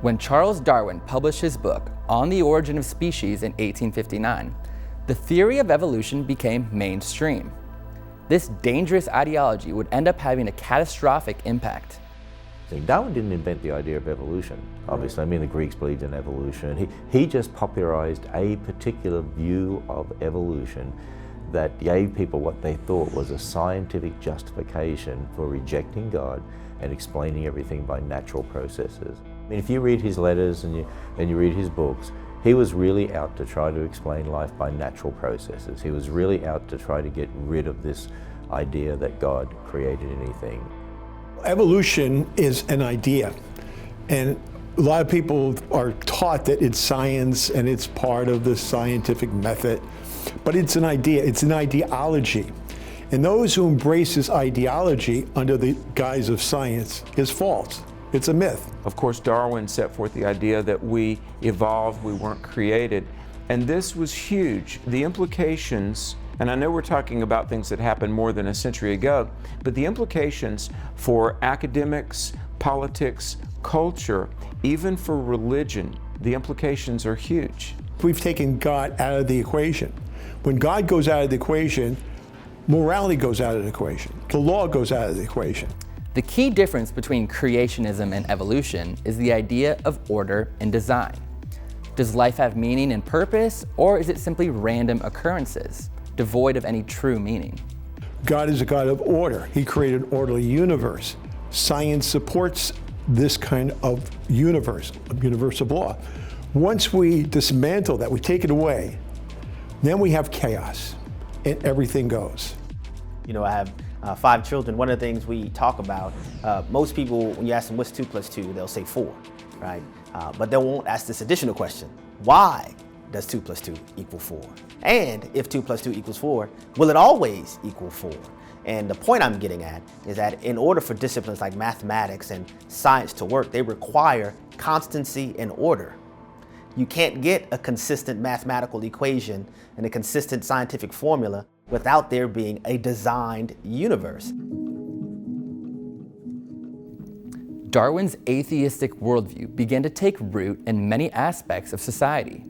When Charles Darwin published his book On the Origin of Species in 1859, the theory of evolution became mainstream. This dangerous ideology would end up having a catastrophic impact. Darwin didn't invent the idea of evolution, obviously. I mean, the Greeks believed in evolution. He just popularized a particular view of evolution that gave people what they thought was a scientific justification for rejecting God and explaining everything by natural processes. I mean, if you read his letters and you read his books, he was really out to try to explain life by natural processes. He was really out to try to get rid of this idea that God created anything. Evolution is an idea, and a lot of people are taught that it's science and it's part of the scientific method, but it's an idea, it's an ideology. And those who embrace this ideology under the guise of science is false. It's a myth. Of course, Darwin set forth the idea that we evolved, we weren't created, and this was huge. The implications, and I know we're talking about things that happened more than a century ago, but the implications for academics, politics, culture, even for religion, the implications are huge. We've taken God out of the equation. When God goes out of the equation, morality goes out of the equation. The law goes out of the equation. The key difference between creationism and evolution is the idea of order and design. Does life have meaning and purpose, or is it simply random occurrences, devoid of any true meaning? God is a God of order. He created an orderly universe. Science supports this kind of universe of law. Once we dismantle that, we take it away, then we have chaos and everything goes. You know, I have 5 children. One of the things we talk about, most people, when you ask them what's 2 plus 2, they'll say 4, right? But they won't ask this additional question: why does 2 plus 2 equal 4? And if 2 plus 2 equals 4, will it always equal 4? And the point I'm getting at is that in order for disciplines like mathematics and science to work, they require constancy and order. You can't get a consistent mathematical equation and a consistent scientific formula without there being a designed universe. Darwin's atheistic worldview began to take root in many aspects of society,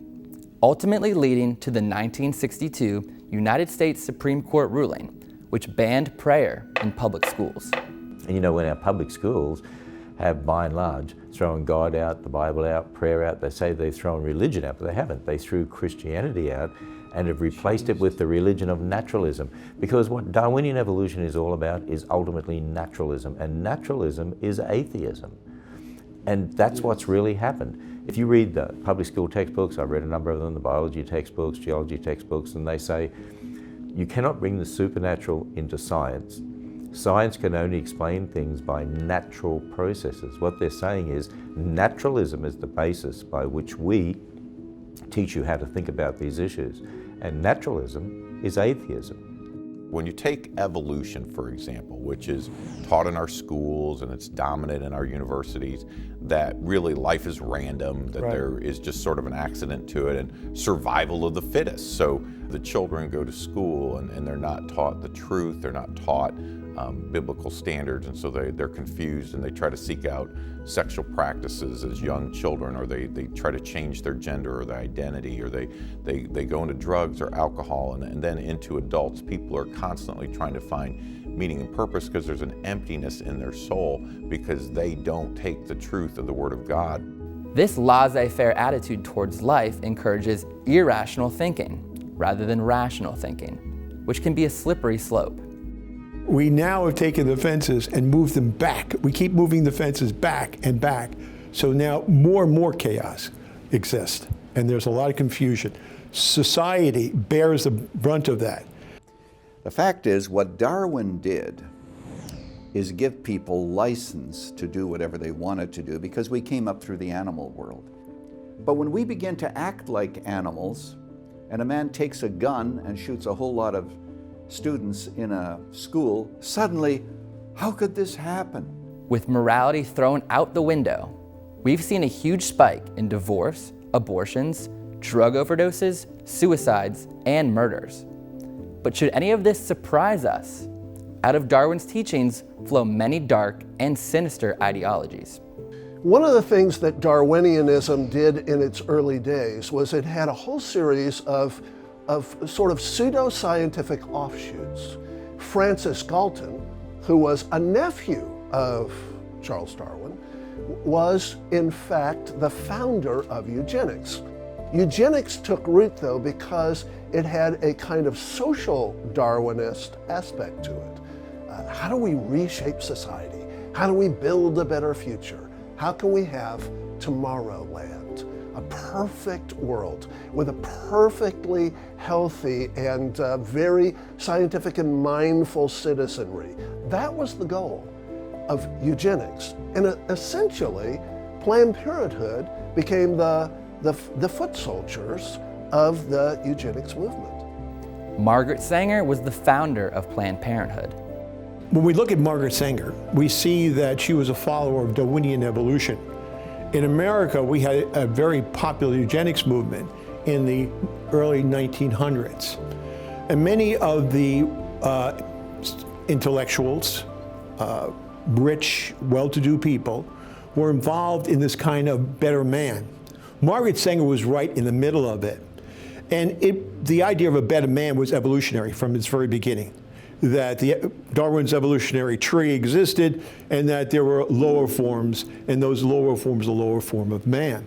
ultimately leading to the 1962 United States Supreme Court ruling, which banned prayer in public schools. And you know, when our public schools have, by and large, thrown God out, the Bible out, prayer out, they say they've thrown religion out, but they haven't. They threw Christianity out and have replaced it with the religion of naturalism. Because what Darwinian evolution is all about is ultimately naturalism, and naturalism is atheism. And that's what's really happened. If you read the public school textbooks, I've read a number of them, the biology textbooks, geology textbooks, and they say, you cannot bring the supernatural into science. Science can only explain things by natural processes. What they're saying is naturalism is the basis by which we teach you how to think about these issues. And naturalism is atheism. When you take evolution, for example, which is taught in our schools and it's dominant in our universities, that really life is random, that there is just sort of an accident to it, and survival of the fittest. So the children go to school and they're not taught the truth, they're not taught biblical standards, and so they're confused and they try to seek out sexual practices as young children, or they try to change their gender or their identity, or they go into drugs or alcohol, and then into adults. People are constantly trying to find meaning and purpose because there's an emptiness in their soul because they don't take the truth of the Word of God. This laissez-faire attitude towards life encourages irrational thinking rather than rational thinking, which can be a slippery slope. We now have taken the fences and moved them back. We keep moving the fences back and back. So now more and more chaos exists, and there's a lot of confusion. Society bears the brunt of that. The fact is, what Darwin did is give people license to do whatever they wanted to do because we came up through the animal world. But when we begin to act like animals, and a man takes a gun and shoots a whole lot of students in a school, suddenly, how could this happen? With morality thrown out the window, we've seen a huge spike in divorce, abortions, drug overdoses, suicides, and murders. But should any of this surprise us? Out of Darwin's teachings flow many dark and sinister ideologies. One of the things that Darwinianism did in its early days was it had a whole series of sort of pseudo-scientific offshoots. Francis Galton, who was a nephew of Charles Darwin, was in fact the founder of eugenics. Eugenics took root though because it had a kind of social Darwinist aspect to it. How do we reshape society? How do we build a better future? How can we have Tomorrowland, a perfect world with a perfectly healthy and very scientific and mindful citizenry? That was the goal of eugenics. And essentially, Planned Parenthood became the foot soldiers of the eugenics movement. Margaret Sanger was the founder of Planned Parenthood. When we look at Margaret Sanger, we see that she was a follower of Darwinian evolution. In America, we had a very popular eugenics movement in the early 1900s. And many of the intellectuals, rich, well-to-do people, were involved in this kind of better man. Margaret Sanger was right in the middle of it. And the idea of a better man was evolutionary from its very beginning. That Darwin's evolutionary tree existed and that there were lower forms, and those lower forms, a lower form of man.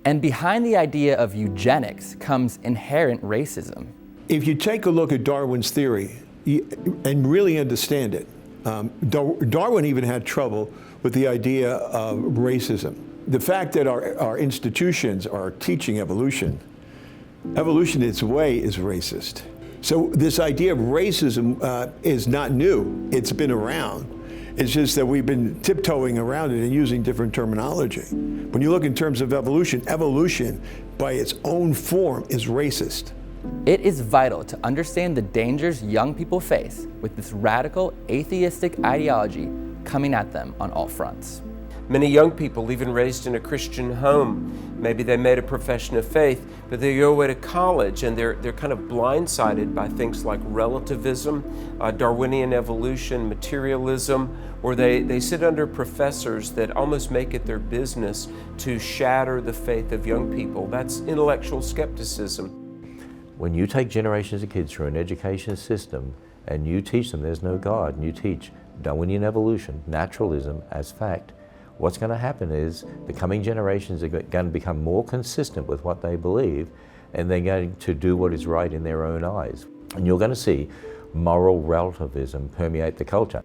And behind the idea of eugenics comes inherent racism. If you take a look at Darwin's theory and really understand it, Darwin even had trouble with the idea of racism. The fact that our institutions are teaching evolution in its way is racist. So this idea of racism is not new. It's been around. It's just that we've been tiptoeing around it and using different terminology. When you look in terms of evolution, evolution by its own form is racist. It is vital to understand the dangers young people face with this radical atheistic ideology coming at them on all fronts. Many young people, even raised in a Christian home, maybe they made a profession of faith, but they go away to college and they're kind of blindsided by things like relativism, Darwinian evolution, materialism, or they sit under professors that almost make it their business to shatter the faith of young people. That's intellectual skepticism. When you take generations of kids through an education system and you teach them there's no God, and you teach Darwinian evolution, naturalism as fact, what's going to happen is the coming generations are going to become more consistent with what they believe, and they're going to do what is right in their own eyes. And you're going to see moral relativism permeate the culture.